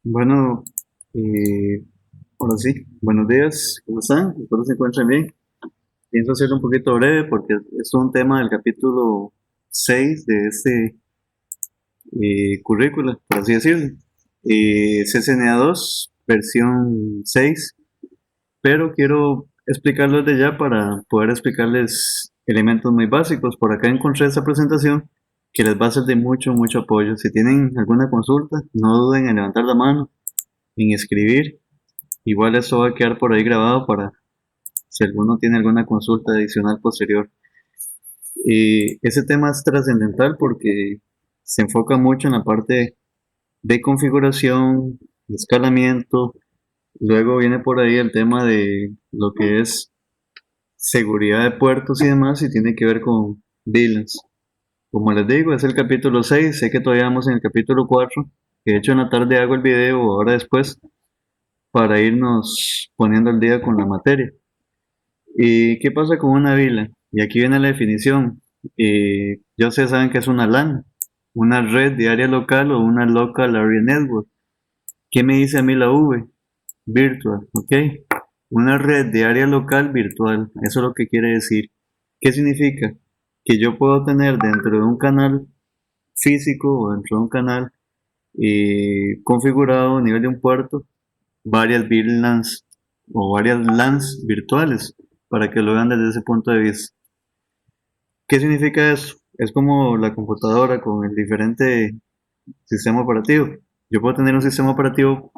Bueno, eh, ahora sí, buenos días, ¿cómo están? Espero se encuentren bien. Pienso hacerlo un poquito breve porque es un tema del capítulo 6 de este currícula, por así decirlo. CCNA 2, versión 6, pero quiero explicarlo desde ya para poder explicarles elementos muy básicos. Por acá encontré esta presentación que les va a ser de mucho apoyo. Si tienen alguna consulta, no duden en levantar la mano, en escribir. Igual eso va a quedar por ahí grabado para si alguno tiene alguna consulta adicional posterior. Ese tema es trascendental porque se enfoca mucho en la parte de configuración, de escalamiento. Luego viene por ahí el tema de lo que es seguridad de puertos y demás y tiene que ver con VLANs. Como les digo, es el capítulo 6. Sé que todavía vamos en el capítulo 4, que de hecho en la tarde hago el video o ahora después para irnos poniendo al día con la materia. ¿Y qué pasa con una VLAN? Y aquí viene la definición. Ya ustedes saben que es una LAN, una red de área local o una Local Area Network. ¿Qué me dice a mí la V? Virtual, ¿ok? Una red de área local virtual. Eso es lo que quiere decir. ¿Qué significa? Que yo puedo tener dentro de un canal físico o dentro de un canal configurado a nivel de un puerto varias VLANs o varias LANs virtuales para que lo vean desde ese punto de vista. ¿Qué significa eso? Es como la computadora con el diferente sistema operativo. Yo puedo tener un sistema operativo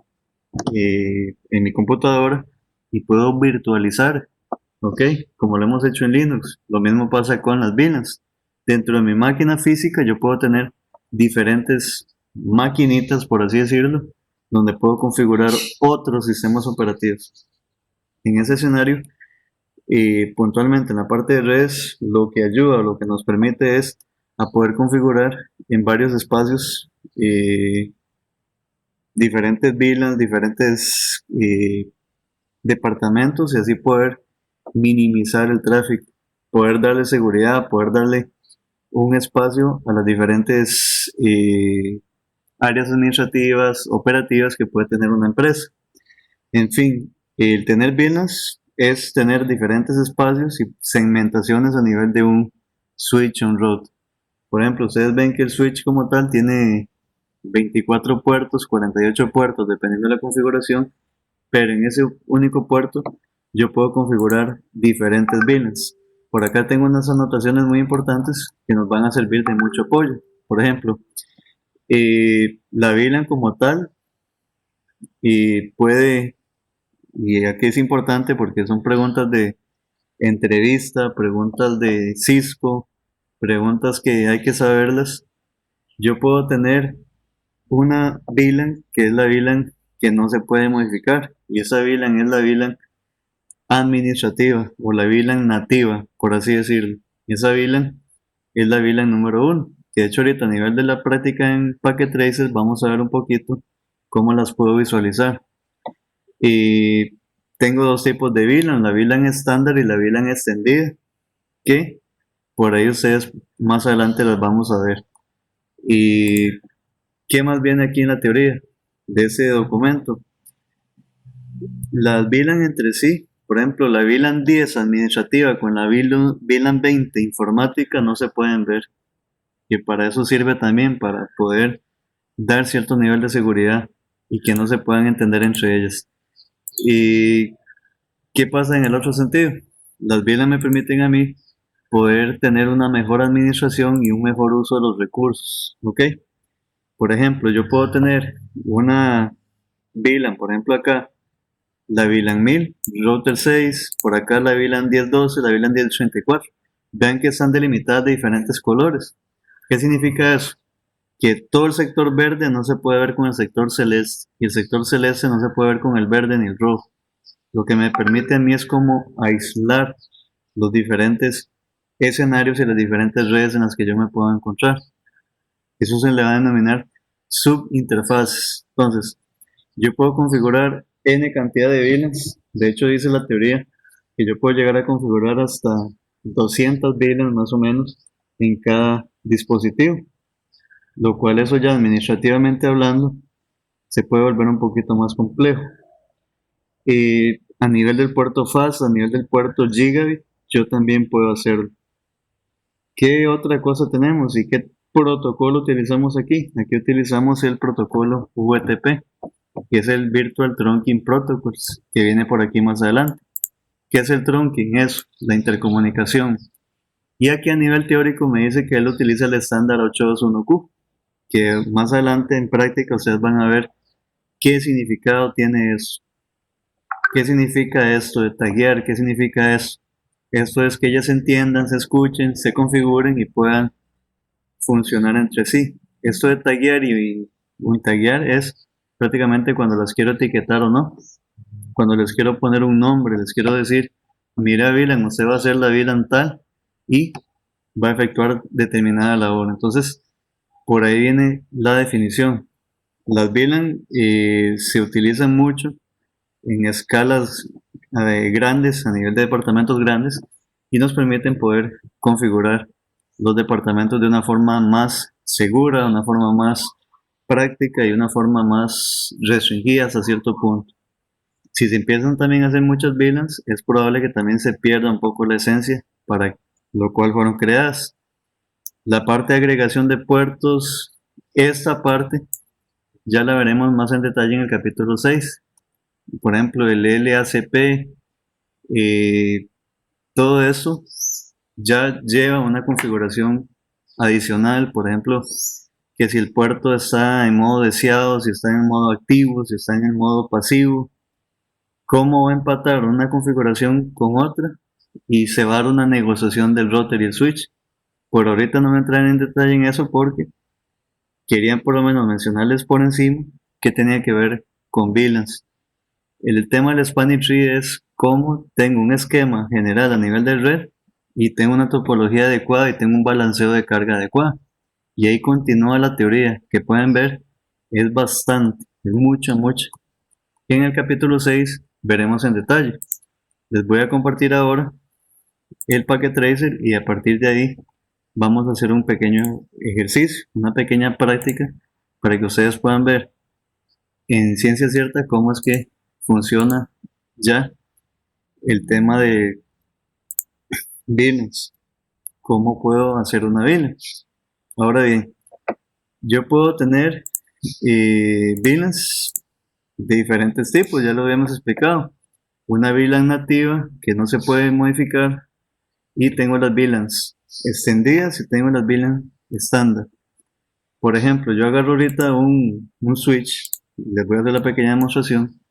en mi computadora y puedo virtualizar, ¿ok? Como lo hemos hecho en Linux. Lo mismo pasa con las VLANs. Dentro de mi máquina física yo puedo tener diferentes maquinitas, por así decirlo, donde puedo configurar otros sistemas operativos. En ese escenario, puntualmente en la parte de redes, lo que ayuda o lo que nos permite es a poder configurar en varios espacios diferentes VLANs, diferentes departamentos y así poder minimizar el tráfico, poder darle seguridad, poder darle un espacio a las diferentes áreas administrativas, operativas que puede tener una empresa. En fin, el tener VLANs es tener diferentes espacios y segmentaciones a nivel de un switch on route. Por ejemplo, ustedes ven que el switch como tal tiene 24 puertos, 48 puertos, dependiendo de la configuración, pero en ese único puerto yo puedo configurar diferentes VLANs. Por acá tengo unas anotaciones muy importantes que nos van a servir de mucho apoyo. Por ejemplo, la VLAN como tal puede, y aquí es importante porque son preguntas de entrevista, preguntas de Cisco, preguntas que hay que saberlas. Yo puedo tener una VLAN que es la VLAN que no se puede modificar y esa VLAN es la VLAN administrativa o la VLAN nativa, por así decirlo. Y esa VLAN es la VLAN número uno, que de hecho ahorita a nivel de la práctica en Packet Traces vamos a ver un poquito cómo las puedo visualizar. Y tengo dos tipos de VLAN, la VLAN estándar y la VLAN extendida, que por ahí ustedes más adelante las vamos a ver. ¿Y qué más viene aquí en la teoría de ese documento? Las VLAN entre sí, por ejemplo, la VLAN 10 administrativa con la VLAN 20 informática no se pueden ver. Y para eso sirve también, para poder dar cierto nivel de seguridad y que no se puedan entender entre ellas. ¿Y qué pasa en el otro sentido? Las VLAN me permiten a mí poder tener una mejor administración y un mejor uso de los recursos. ¿Ok? Por ejemplo, yo puedo tener una VLAN, por ejemplo acá, la VLAN 1000, router 6, por acá la VLAN 1012, la VLAN 1034. Vean que están delimitadas de diferentes colores. ¿Qué significa eso? Que todo el sector verde no se puede ver con el sector celeste y el sector celeste no se puede ver con el verde ni el rojo. Lo que me permite a mí es como aislar los diferentes escenarios y las diferentes redes en las que yo me puedo encontrar. Eso se le va a denominar subinterfaces. Entonces, yo puedo configurar n cantidad de VLANs. De hecho, dice la teoría que yo puedo llegar a configurar hasta 200 VLANs más o menos en cada dispositivo, lo cual eso ya administrativamente hablando se puede volver un poquito más complejo. A nivel del puerto fast, a nivel del puerto gigabit, yo también puedo hacerlo. ¿Qué otra cosa tenemos y qué protocolo utilizamos aquí? Aquí utilizamos el protocolo VTP, que es el Virtual Trunking Protocols, que viene por aquí más adelante. ¿Qué es el trunking? Es la intercomunicación. Y aquí a nivel teórico me dice que él utiliza el estándar 821Q, que más adelante en práctica ustedes van a ver qué significado tiene eso. ¿Qué significa esto de taguear? ¿Qué significa eso? Esto es que ellas se entiendan, se escuchen, se configuren y puedan funcionar entre sí. Esto de taguear y un taguear es prácticamente cuando las quiero etiquetar o no. Cuando les quiero poner un nombre, les quiero decir, mira VLAN, usted va a hacer la VLAN tal y va a efectuar determinada labor. Entonces, por ahí viene la definición. Las VLAN se utilizan mucho en escalas grandes, a nivel de departamentos grandes, y nos permiten poder configurar los departamentos de una forma más segura, de una forma más práctica y de una forma más restringida hasta cierto punto. Si se empiezan también a hacer muchas VLANs, es probable que también se pierda un poco la esencia para lo cual fueron creadas. La parte de agregación de puertos, esta parte ya la veremos más en detalle en el capítulo 6. Por ejemplo, el LACP, todo eso ya lleva una configuración adicional, por ejemplo, que si el puerto está en modo deseado, si está en modo activo, si está en el modo pasivo, cómo va a empatar una configuración con otra y se va a dar una negociación del router y el switch. Por ahorita no me entraré en detalle en eso porque querían por lo menos mencionarles por encima que tenía que ver con VLANs. El tema del Spanning Tree es cómo tengo un esquema general a nivel de red y tengo una topología adecuada y tengo un balanceo de carga adecuado. Y ahí continúa la teoría, que pueden ver, es bastante, es mucha, mucha. Y en el capítulo 6 veremos en detalle. Les voy a compartir ahora el Packet Tracer y a partir de ahí vamos a hacer un pequeño ejercicio, una pequeña práctica para que ustedes puedan ver en ciencia cierta cómo es que funciona ya el tema de VLANs, cómo puedo hacer una VLAN. Ahora bien, yo puedo tener VLANs de diferentes tipos, ya lo habíamos explicado. Una VLAN nativa que no se puede modificar y tengo las VLANs extendidas y tengo las VLAN estándar. Por ejemplo, yo agarro ahorita un switch, les voy a hacer la pequeña demostración.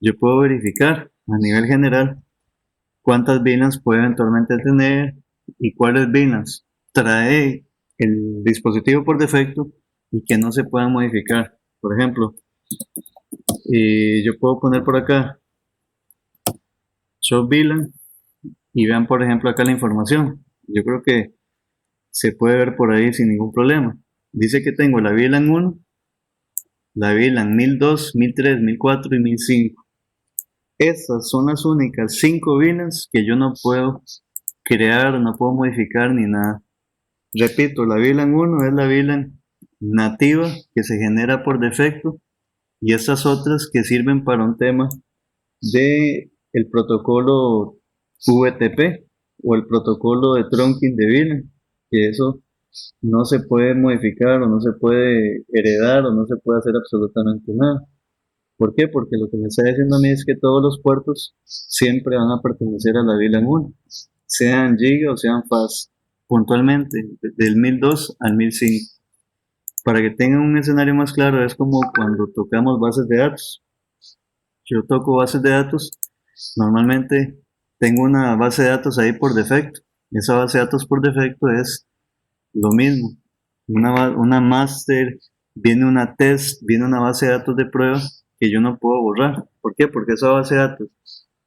Yo puedo verificar a nivel general cuántas VLANs puede eventualmente tener y cuáles VLANs trae el dispositivo por defecto y que no se puedan modificar. Por ejemplo, yo puedo poner por acá show VLAN y vean por ejemplo acá la información. Yo creo que se puede ver por ahí sin ningún problema. Dice que tengo la VLAN 1, la VLAN 1002, 1003, 1004 y 1005. Estas son las únicas 5 VLANs que yo no puedo crear, no puedo modificar ni nada. Repito, la VLAN 1 es la VLAN nativa que se genera por defecto y estas otras que sirven para un tema de el protocolo VTP o el protocolo de trunking de VLAN, que eso no se puede modificar o no se puede heredar o no se puede hacer absolutamente nada. ¿Por qué? Porque lo que me está diciendo a mí es que todos los puertos siempre van a pertenecer a la VLAN 1, sean giga o sean fast, puntualmente del 1002 al 1005. Para que tengan un escenario más claro, es como cuando tocamos bases de datos. Yo toco bases de datos, normalmente tengo una base de datos ahí por defecto. Esa base de datos por defecto es lo mismo. Una master, viene una test, viene una base de datos de prueba que yo no puedo borrar. ¿Por qué? Porque esa base de datos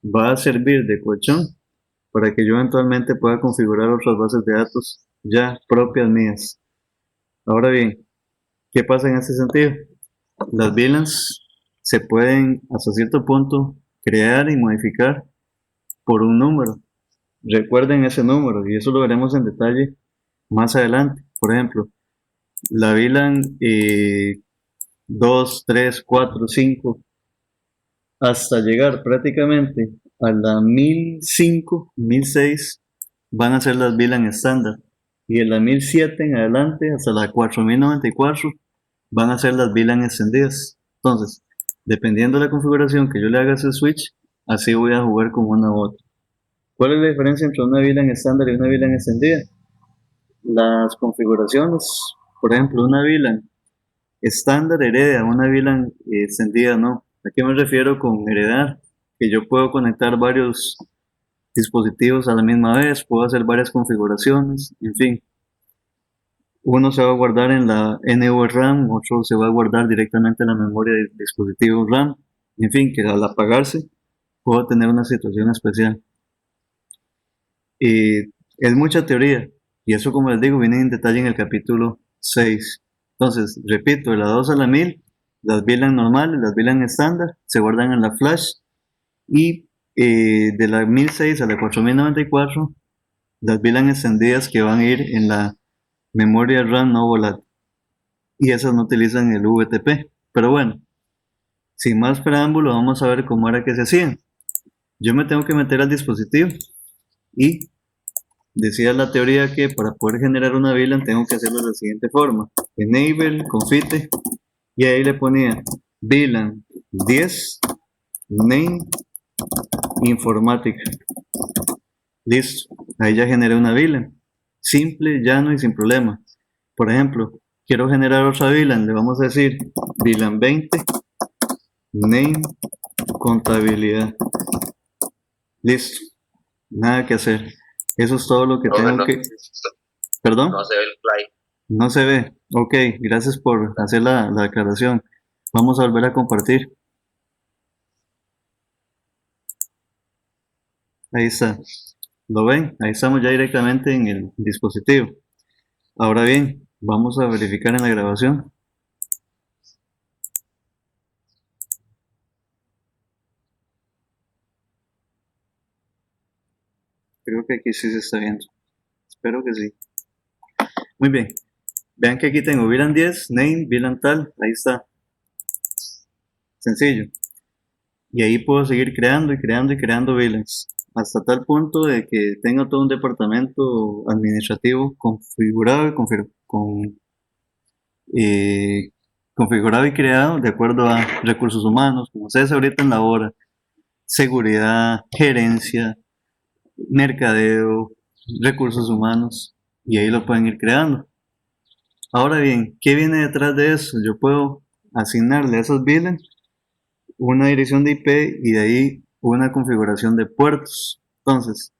va a servir de colchón para que yo eventualmente pueda configurar otras bases de datos ya propias mías. Ahora bien, ¿qué pasa en este sentido? Las VLANs se pueden hasta cierto punto crear y modificar por un número. Recuerden ese número y eso lo veremos en detalle más adelante. Por ejemplo, la VLAN 2, 3, 4, 5, hasta llegar prácticamente a la 1005, 1006, van a ser las VLAN estándar. Y de la 1007 en adelante hasta la 4094 van a ser las VLAN extendidas. Entonces, dependiendo de la configuración que yo le haga a ese switch, así voy a jugar con una u otra. ¿Cuál es la diferencia entre una VLAN estándar y una VLAN extendida? Las configuraciones. Por ejemplo, una VLAN estándar hereda, una VLAN extendida no. ¿A qué me refiero con heredar? Que yo puedo conectar varios dispositivos a la misma vez, puedo hacer varias configuraciones, en fin. Uno se va a guardar en la NVRAM, otro se va a guardar directamente en la memoria del dispositivo RAM. En fin, que al apagarse puedo tener una situación especial. Es mucha teoría, y eso, como les digo, viene en detalle en el capítulo 6. Entonces, repito, de la 2 a la 1000, las VLAN normales, las VLAN estándar, se guardan en la flash, y de la 1006 a la 4094, las VLAN extendidas que van a ir en la memoria RAM no volátil, y esas no utilizan el VTP. Pero bueno, sin más preámbulo, vamos a ver cómo era que se hacían. Yo me tengo que meter al dispositivo y decía la teoría que para poder generar una VLAN tengo que hacerlo de la siguiente forma: enable, confite, y ahí le ponía VLAN 10 name informática. Listo, ahí ya generé una VLAN, simple, llano y sin problema. Por ejemplo, quiero generar otra VLAN, le vamos a decir VLAN 20 name contabilidad. Listo, nada que hacer. Eso es todo lo que tengo que... ¿Perdón? No se ve el slide. No se ve. Ok, gracias por hacer la aclaración. Vamos a volver a compartir. Ahí está. ¿Lo ven? Ahí estamos ya directamente en el dispositivo. Ahora bien, vamos a verificar en la grabación. Creo que aquí sí se está viendo. Espero que sí. Muy bien. Vean que aquí tengo VLAN 10, name, VLAN tal. Ahí está. Sencillo. Y ahí puedo seguir creando y creando y creando VLANs, hasta tal punto de que tenga todo un departamento administrativo configurado configurado y creado de acuerdo a recursos humanos, como ustedes ahorita en la hora, seguridad, gerencia, mercadeo, recursos humanos, y ahí lo pueden ir creando. Ahora bien, ¿qué viene detrás de eso? Yo puedo asignarle a esos VLANs una dirección de IP y de ahí una configuración de puertos. Entonces,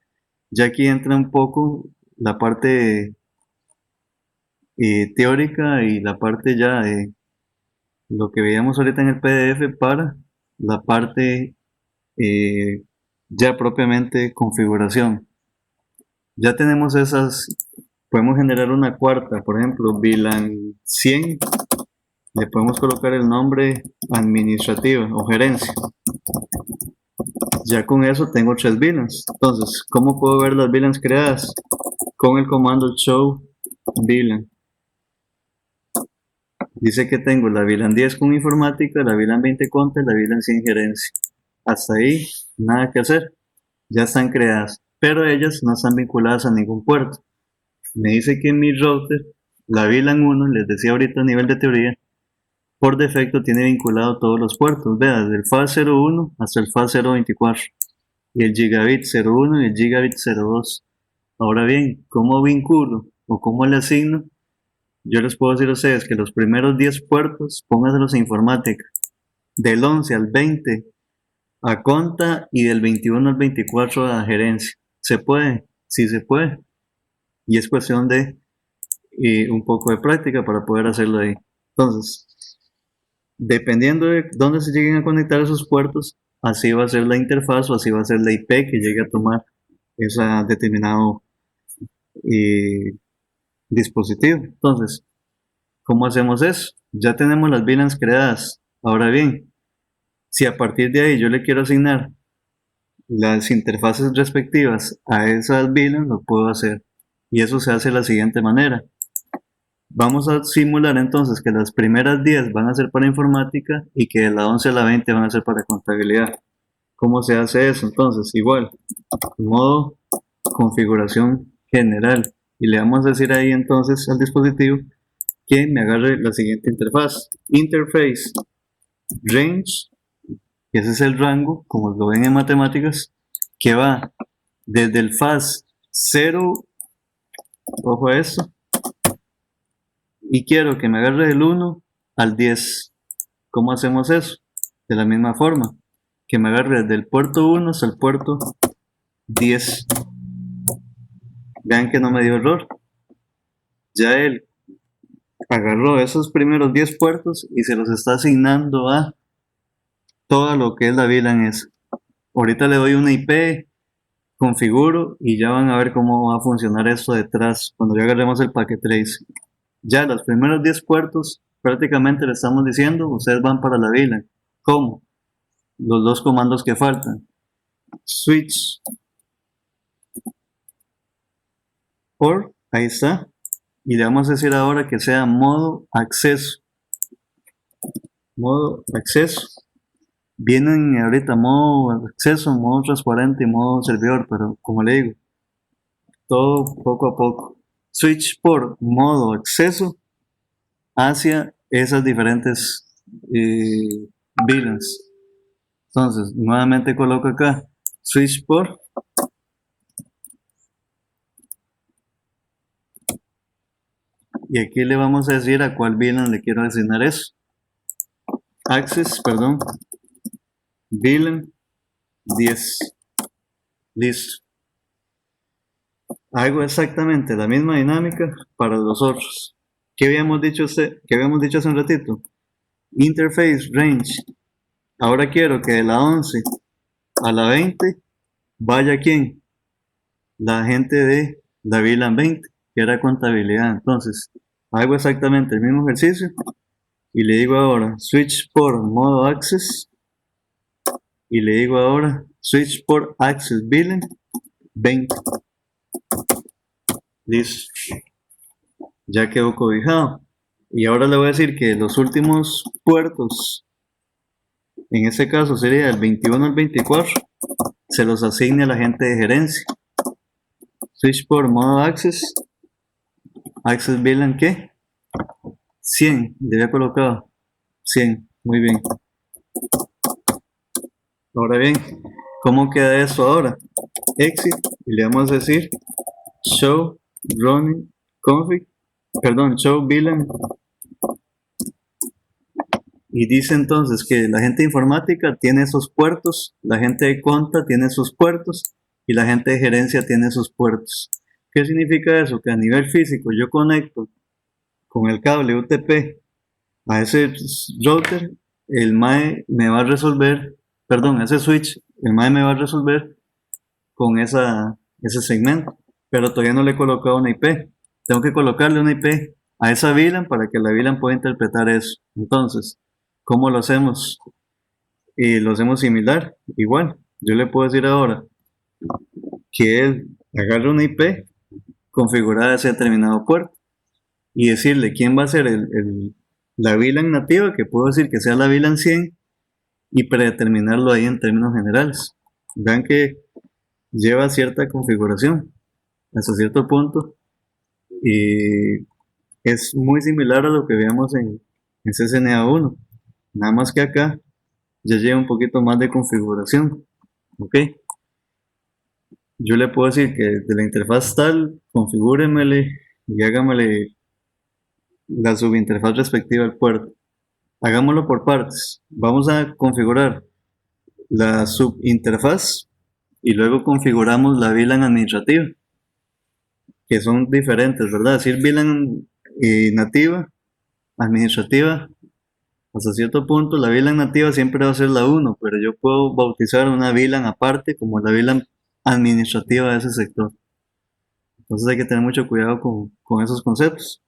ya aquí entra un poco la parte teórica y la parte ya de lo que veíamos ahorita en el PDF para la parte ya propiamente configuración. Ya tenemos esas, podemos generar una cuarta, por ejemplo, VLAN 100, le podemos colocar el nombre administrativa o gerencia. Ya con eso tengo 3 VLANs. Entonces, ¿cómo puedo ver las VLANs creadas? Con el comando show VLAN. Dice que tengo la VLAN 10 con informática, la VLAN 20 conta y la VLAN 100 gerencia. Hasta ahí, nada que hacer. Ya están creadas, pero ellas no están vinculadas a ningún puerto. Me dice que en mi router, la VLAN 1, les decía ahorita a nivel de teoría, por defecto tiene vinculado todos los puertos. Vea, desde el FAT01 hasta el FAT024. Y el gigabit 01 y el gigabit 02. Ahora bien, ¿cómo vinculo o cómo le asigno? Yo les puedo decir a ustedes que los primeros 10 puertos, póngaselos a informática. Del 11 al 20 a conta y del 21 al 24 a gerencia. ¿Se puede? Sí se puede. Y es cuestión de un poco de práctica para poder hacerlo ahí. Entonces, dependiendo de dónde se lleguen a conectar esos puertos, así va a ser la interfaz o así va a ser la IP que llegue a tomar ese determinado dispositivo. Entonces, ¿cómo hacemos eso? Ya tenemos las VLANs creadas. Ahora bien, si a partir de ahí yo le quiero asignar las interfaces respectivas a esas VLANs, lo puedo hacer. Y eso se hace de la siguiente manera. Vamos a simular entonces que las primeras 10 van a ser para informática y que de la 11 a la 20 van a ser para contabilidad. ¿Cómo se hace eso? Entonces, igual, modo configuración general. Y le vamos a decir ahí entonces al dispositivo que me agarre la siguiente interfaz. Interface range, que ese es el rango, como lo ven en matemáticas, que va desde el faz 0, ojo a esto, y quiero que me agarre del 1 al 10. ¿Cómo hacemos eso? De la misma forma, que me agarre desde el puerto 1 hasta el puerto 10. Vean que no me dio error. Ya él agarró esos primeros 10 puertos y se los está asignando a todo lo que es la VLAN esa. Ahorita le doy una IP, configuro y ya van a ver cómo va a funcionar esto detrás cuando ya agarremos el packet trace. Ya los primeros 10 puertos prácticamente le estamos diciendo, ustedes van para la VLAN. ¿Cómo? Los dos comandos que faltan. Switch por, ahí está. Y le vamos a decir ahora que sea modo acceso. Modo acceso. Vienen ahorita modo acceso, modo transparente y modo servidor, pero como le digo, todo poco a poco. Switch por modo acceso hacia esas diferentes VLANs. Entonces, nuevamente coloco acá switch por y aquí le vamos a decir a cuál VLAN le quiero asignar eso. Access, perdón, VLAN 10. Listo. Hago exactamente la misma dinámica para los otros. ¿Qué habíamos dicho hace un ratito? Interface range. Ahora quiero que de la 11 a la 20 vaya quién? La gente de la VLAN 20, que era contabilidad. Entonces, hago exactamente el mismo ejercicio y le digo ahora switch por modo access y le digo ahora switch por access VLAN 20. Listo. Ya quedó cobijado. Y ahora le voy a decir que los últimos puertos, en este caso sería el 21 al 24, se los asigne a la gente de gerencia. Switch por modo access, access VLAN ¿qué? 100, le había colocado 100, muy bien. Ahora bien, ¿cómo queda eso ahora? Exit y le vamos a decir show running config, perdón, show VLAN. Y dice entonces que la gente de informática tiene esos puertos, la gente de conta tiene esos puertos y la gente de gerencia tiene esos puertos. ¿Qué significa eso? Que a nivel físico yo conecto con el cable UTP a ese router, el MAE me va a resolver, perdón, ese switch, el MAE me va a resolver con ese segmento, pero todavía no le he colocado una IP. Tengo que colocarle una IP a esa VLAN para que la VLAN pueda interpretar eso. Entonces, ¿cómo lo hacemos? Y lo hacemos similar, igual. Yo le puedo decir ahora que él agarre una IP configurada a ese determinado puerto y decirle quién va a ser la VLAN nativa, que puedo decir que sea la VLAN 100 y predeterminarlo ahí en términos generales. Vean que lleva cierta configuración hasta cierto punto y es muy similar a lo que veíamos en CCNA1, nada más que acá ya lleva un poquito más de configuración. Ok, yo le puedo decir que de la interfaz tal, configúremele y hágamele la subinterfaz respectiva al puerto. Hagámoslo por partes. Vamos a configurar la subinterfaz y luego configuramos la VLAN administrativa, que son diferentes, ¿verdad? Decir VLAN nativa, administrativa, hasta cierto punto la VLAN nativa siempre va a ser la 1, pero yo puedo bautizar una VLAN aparte como la VLAN administrativa de ese sector. Entonces hay que tener mucho cuidado con esos conceptos.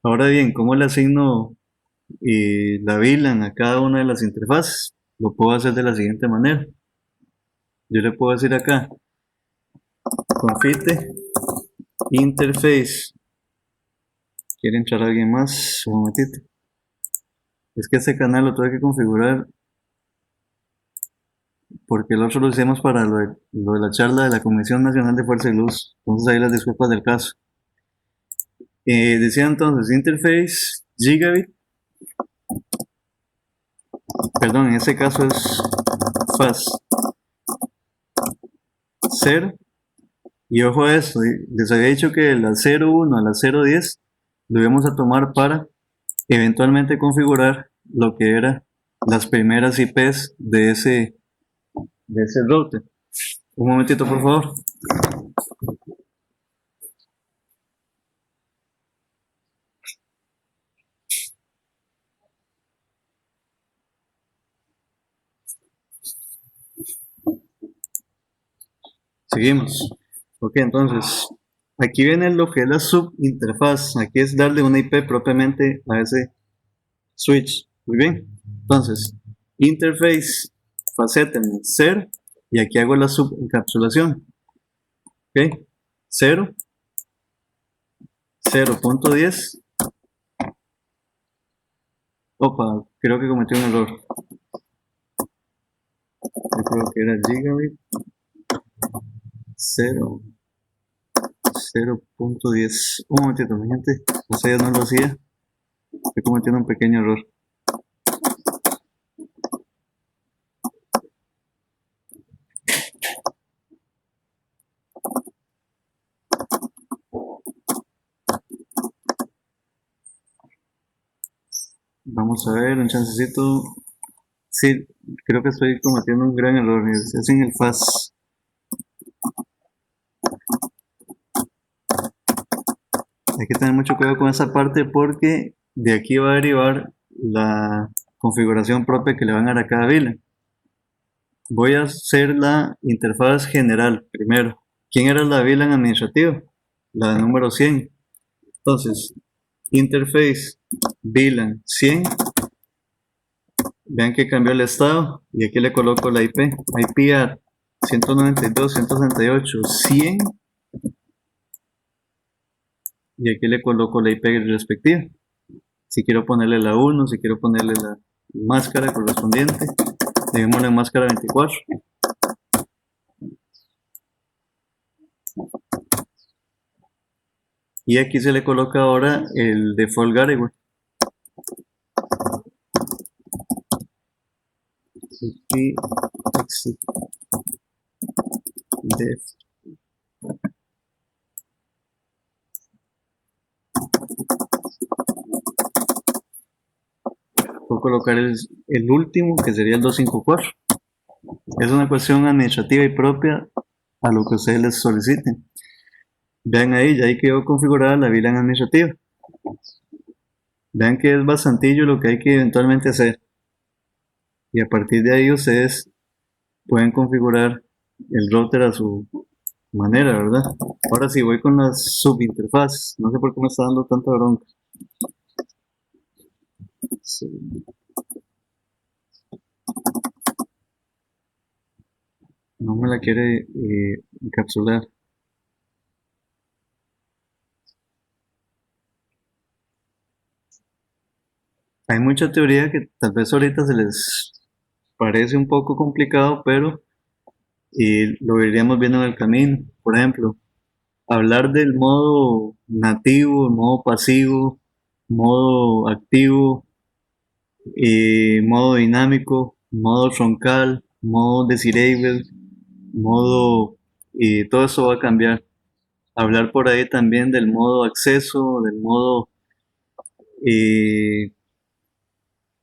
Ahora bien, ¿cómo le asigno la VLAN a cada una de las interfaces? Lo puedo hacer de la siguiente manera. Yo le puedo decir acá, confite interface ¿Quiere entrar alguien más? Un momentito. Es que este canal lo tuve que configurar porque el otro lo hicimos para lo de la charla de la Comisión Nacional de Fuerza y Luz. Entonces ahí las disculpas del caso. Decía entonces, interface gigabit, perdón, en este caso es fast 0. Y ojo a esto, les había dicho que la 01 a la 010 lo íbamos a tomar para eventualmente configurar lo que eran las primeras IPs de ese router. Un momentito, por favor. Seguimos. Ok, entonces, aquí viene lo que es la subinterfaz. Aquí es darle una IP propiamente a ese switch. Muy bien. Entonces, interface faceta 0 y aquí hago la subencapsulación. Ok, 0, 0.10. Opa, creo que cometí un error. Yo creo que era gigabit 0, 0.10. Un momentito, mi gente. O sea, ya no lo hacía. Estoy cometiendo un pequeño error. Vamos a ver, un chancecito. Sí, creo que estoy cometiendo un gran error. Es en el fast. Hay que tener mucho cuidado con esa parte porque de aquí va a derivar la configuración propia que le van a dar a cada VLAN. Voy a hacer la interfaz general primero. ¿Quién era la VLAN administrativa? La número 100. Entonces, interface VLAN 100. Vean que cambió el estado y aquí le coloco la IP. IP a 192.168.100 y aquí le coloco la IP respectiva. Si quiero ponerle la 1, si quiero ponerle la máscara correspondiente, dejémosle en máscara 24. Y aquí se le coloca ahora el default gateway. IP exit def. Puedo colocar el último, que sería el 254. Es una cuestión administrativa y propia a lo que ustedes les soliciten. Vean ahí, ya ahí quedó configurada la VLAN administrativa. Vean que es bastantillo lo que hay que eventualmente hacer. Y a partir de ahí ustedes pueden configurar el router a su manera, ¿verdad? Ahora sí, voy con las subinterfaces. No sé por qué me está dando tanta bronca. Sí. No me la quiere encapsular. Hay mucha teoría que tal vez ahorita se les parece un poco complicado, pero lo iríamos viendo en el camino. Por ejemplo, hablar del modo nativo, modo pasivo, modo activo, modo dinámico, modo troncal, modo desirable, modo, y todo eso va a cambiar. Hablar por ahí también del modo acceso, del modo eh,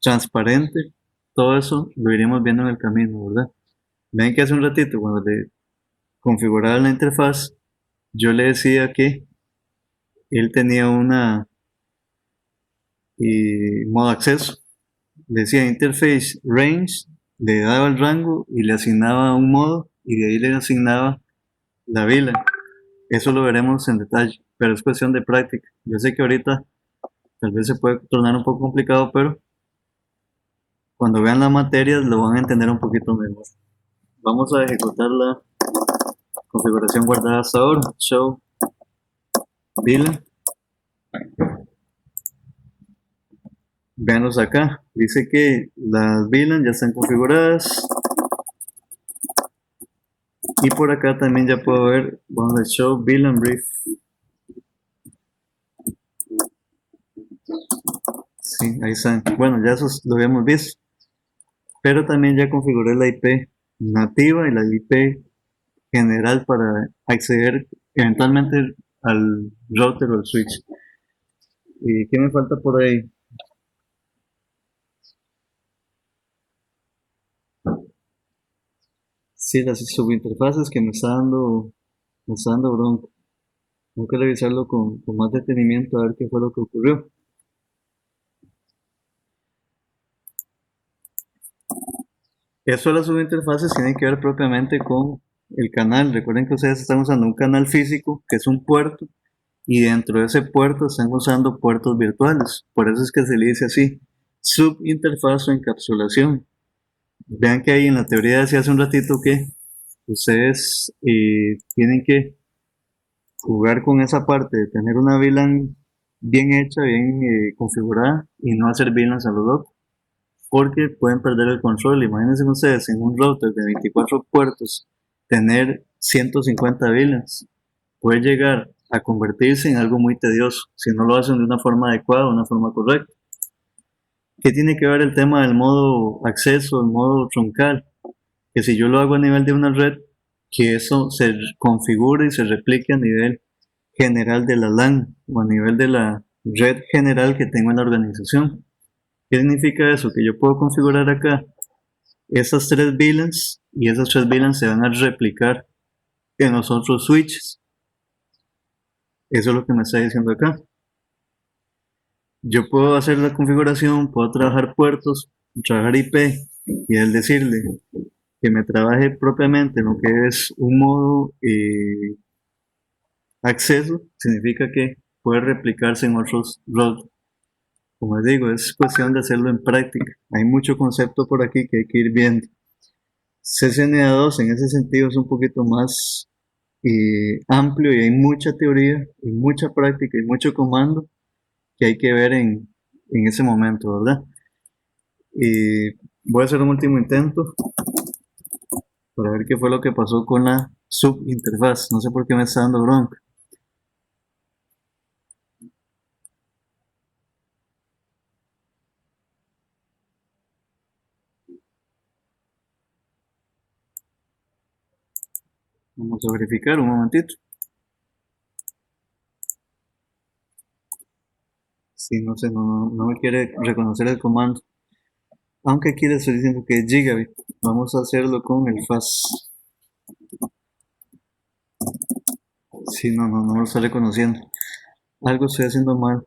transparente, todo eso lo iremos viendo en el camino, ¿verdad? Ven que hace un ratito cuando le configuraba la interfaz, yo le decía que él tenía una modo acceso, le decía interface range, le daba el rango y le asignaba un modo y de ahí le asignaba la VLAN. Eso lo veremos en detalle, pero es cuestión de práctica. Yo sé que ahorita tal vez se puede tornar un poco complicado, pero cuando vean las materias lo van a entender un poquito mejor. Vamos a ejecutar la configuración guardada hasta ahora. Show VLAN. Veanlos acá. Dice que las VLAN ya están configuradas. Y por acá también ya puedo ver, vamos a show VLAN brief. Sí, ahí están. Bueno, ya eso lo habíamos visto. Pero también ya configuré la IP nativa y la IP general para acceder eventualmente al router o al switch. ¿Y qué me falta por ahí? Sí, las subinterfaces que me está dando bronca. Tengo que revisarlo con más detenimiento a ver qué fue lo que ocurrió. Eso de las subinterfaces tiene que ver propiamente con el canal. Recuerden que ustedes están usando un canal físico, que es un puerto, y dentro de ese puerto están usando puertos virtuales. Por eso es que se le dice así, subinterfaz o encapsulación. Vean que ahí en la teoría decía hace un ratito que ustedes tienen que jugar con esa parte de tener una VLAN bien hecha, bien configurada y no hacer VLANs a lo loco, porque pueden perder el control. Imagínense ustedes en un router de 24 puertos tener 150 VLANs. Puede llegar a convertirse en algo muy tedioso si no lo hacen de una forma adecuada, de una forma correcta. ¿Qué tiene que ver el tema del modo acceso, el modo troncal? Que si yo lo hago a nivel de una red, que eso se configure y se replique a nivel general de la LAN o a nivel de la red general que tengo en la organización. ¿Qué significa eso? Que yo puedo configurar acá esas tres VLANs y esas tres VLANs se van a replicar en los otros switches. Eso es lo que me está diciendo acá. Yo puedo hacer la configuración, puedo trabajar puertos, trabajar IP y al decirle que me trabaje propiamente en lo que es un modo acceso, significa que puede replicarse en otros routers. Como les digo, es cuestión de hacerlo en práctica. Hay mucho concepto por aquí que hay que ir viendo. CCNA2 en ese sentido es un poquito más amplio y hay mucha teoría y mucha práctica y mucho comando que hay que ver en ese momento, ¿verdad? Y voy a hacer un último intento para ver qué fue lo que pasó con la subinterfaz. No sé por qué me está dando bronca. Vamos a verificar un momentito. Si no sé, no me quiere reconocer el comando. Aunque aquí le estoy diciendo que es gigabit. Vamos a hacerlo con el fast. Si no lo está reconociendo. Algo estoy haciendo mal.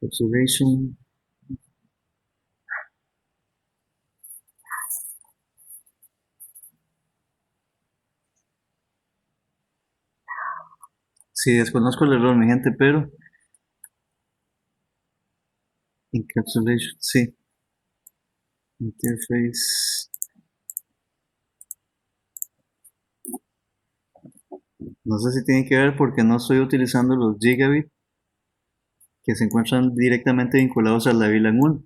Observation. Sí, desconozco el error, mi gente, pero encapsulation, sí. Interface. No sé si tiene que ver porque no estoy utilizando los gigabit que se encuentran directamente vinculados a la VLAN 1.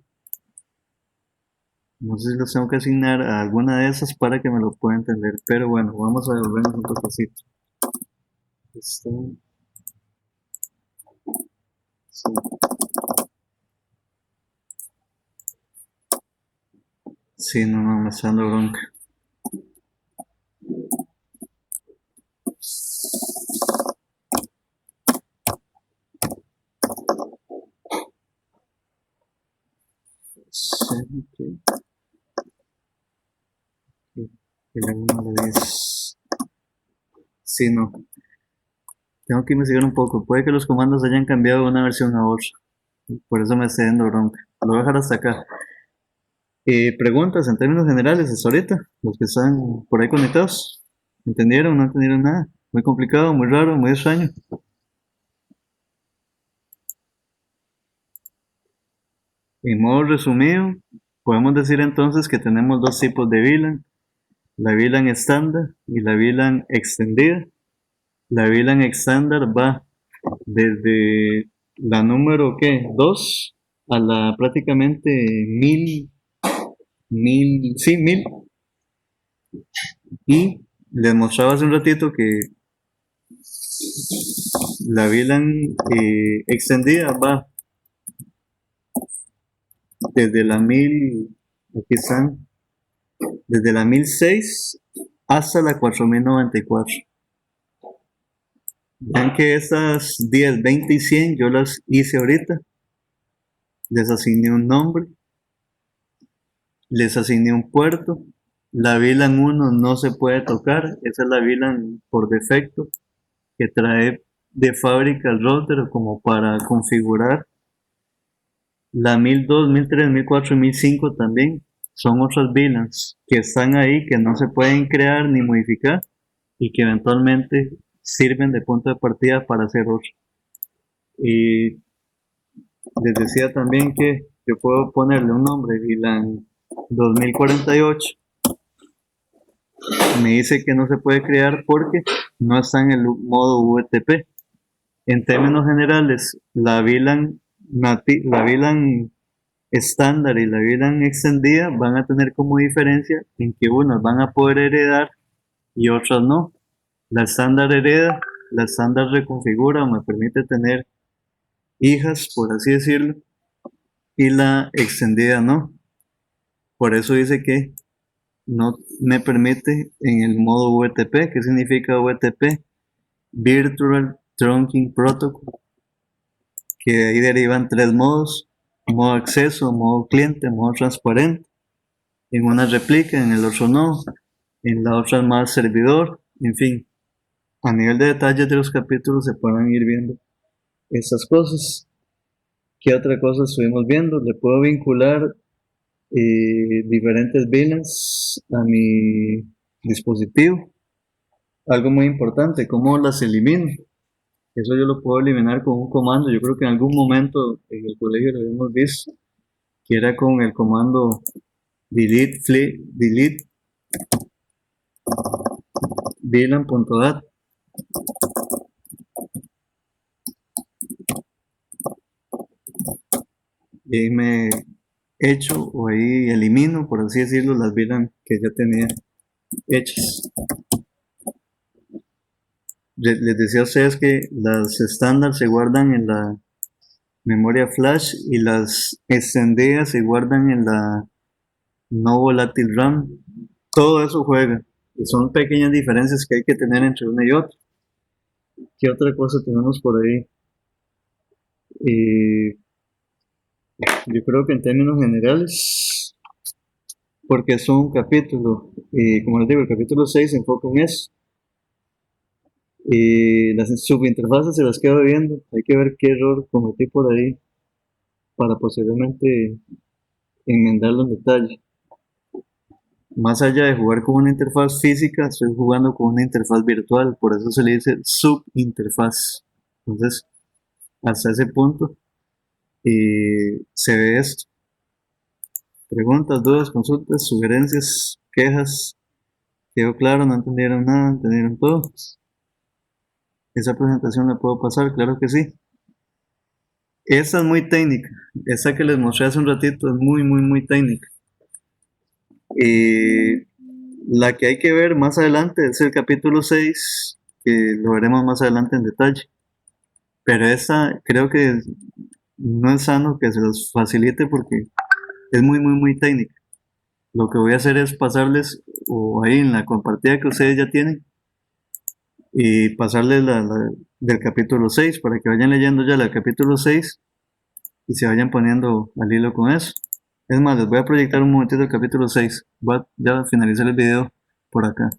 No sé si los tengo que asignar a alguna de esas para que me lo pueda entender. Pero bueno, vamos a devolvernos un poquito. Está, sí. Sí, me está dando bronca. Sí, ok. Y la 1 a la 10. Sí, no. Tengo que investigar un poco. Puede que los comandos hayan cambiado de una versión a otra. Por eso me está dando bronca. Lo voy a dejar hasta acá. Preguntas en términos generales hasta ahorita. Los que están por ahí conectados. ¿Entendieron? ¿No entendieron nada? Muy complicado, muy raro, muy extraño. En modo resumido, podemos decir entonces que tenemos dos tipos de VLAN. La VLAN estándar y la VLAN extendida. La VLAN estándar va desde la número ¿qué? 2 a la prácticamente 1000, y les mostraba hace un ratito que la VLAN extendida va desde la 1000, aquí están, desde la 1006 hasta la 4094. Vean que estas 10, 20 y 100 yo las hice ahorita. Les asigné un nombre, les asigné un puerto. La VLAN 1 no se puede tocar, esa es la VLAN por defecto que trae de fábrica el router como para configurar. La 1002, 1003, 1004 y 1005 también son otras VLANs que están ahí, que no se pueden crear ni modificar y que eventualmente sirven de punto de partida para hacer otro. Y les decía también que yo puedo ponerle un nombre, VLAN 2048. Me dice que no se puede crear porque no está en el modo VTP. En términos generales, la VLAN estándar y la VLAN extendida van a tener como diferencia en que unas van a poder heredar y otras no. La estándar hereda, la estándar reconfigura o me permite tener hijas, por así decirlo, y la extendida no. Por eso dice que no me permite en el modo VTP. ¿Qué significa VTP? Virtual Trunking Protocol, que de ahí derivan tres modos: modo acceso, modo cliente, modo transparente. En una replica, en el otro no, en la otra más servidor, en fin. A nivel de detalles de los capítulos se pueden ir viendo estas cosas. ¿Qué otra cosa estuvimos viendo? Le puedo vincular diferentes VLANs a mi dispositivo. Algo muy importante, ¿cómo las elimino? Eso yo lo puedo eliminar con un comando. Yo creo que en algún momento en el colegio lo habíamos visto, que era con el comando delete VLAN.dat. Y ahí me echo o ahí elimino, por así decirlo, las VLAN que ya tenía hechas. Les decía a ustedes que las estándar se guardan en la memoria flash y las extendidas se guardan en la no volátil RAM. Todo eso juega y son pequeñas diferencias que hay que tener entre una y otra. ¿Qué otra cosa tenemos por ahí? Yo creo que en términos generales, porque es un capítulo, como les digo, el capítulo 6 se enfoca en eso. Las subinterfaces se las quedo viendo, hay que ver qué error cometí por ahí para posteriormente enmendarlo en detalle. Más allá de jugar con una interfaz física, estoy jugando con una interfaz virtual, por eso se le dice subinterfaz. Entonces, hasta ese punto se ve esto. Preguntas, dudas, consultas, sugerencias, quejas. ¿Quedó claro? ¿No entendieron nada? ¿Entendieron todo? ¿Esa presentación la puedo pasar? Claro que sí. Esta es muy técnica. Esta que les mostré hace un ratito es muy, muy, muy técnica. La que hay que ver más adelante es el capítulo 6, que lo veremos más adelante en detalle. Pero esta creo que no es sano que se los facilite porque es muy, muy, muy técnica. Lo que voy a hacer es pasarles, o ahí en la compartida que ustedes ya tienen, y pasarles del capítulo 6 para que vayan leyendo ya el capítulo 6 y se vayan poniendo al hilo con eso. Es más, les voy a proyectar un momentito el capítulo 6. Voy a ya finalizar el video por acá.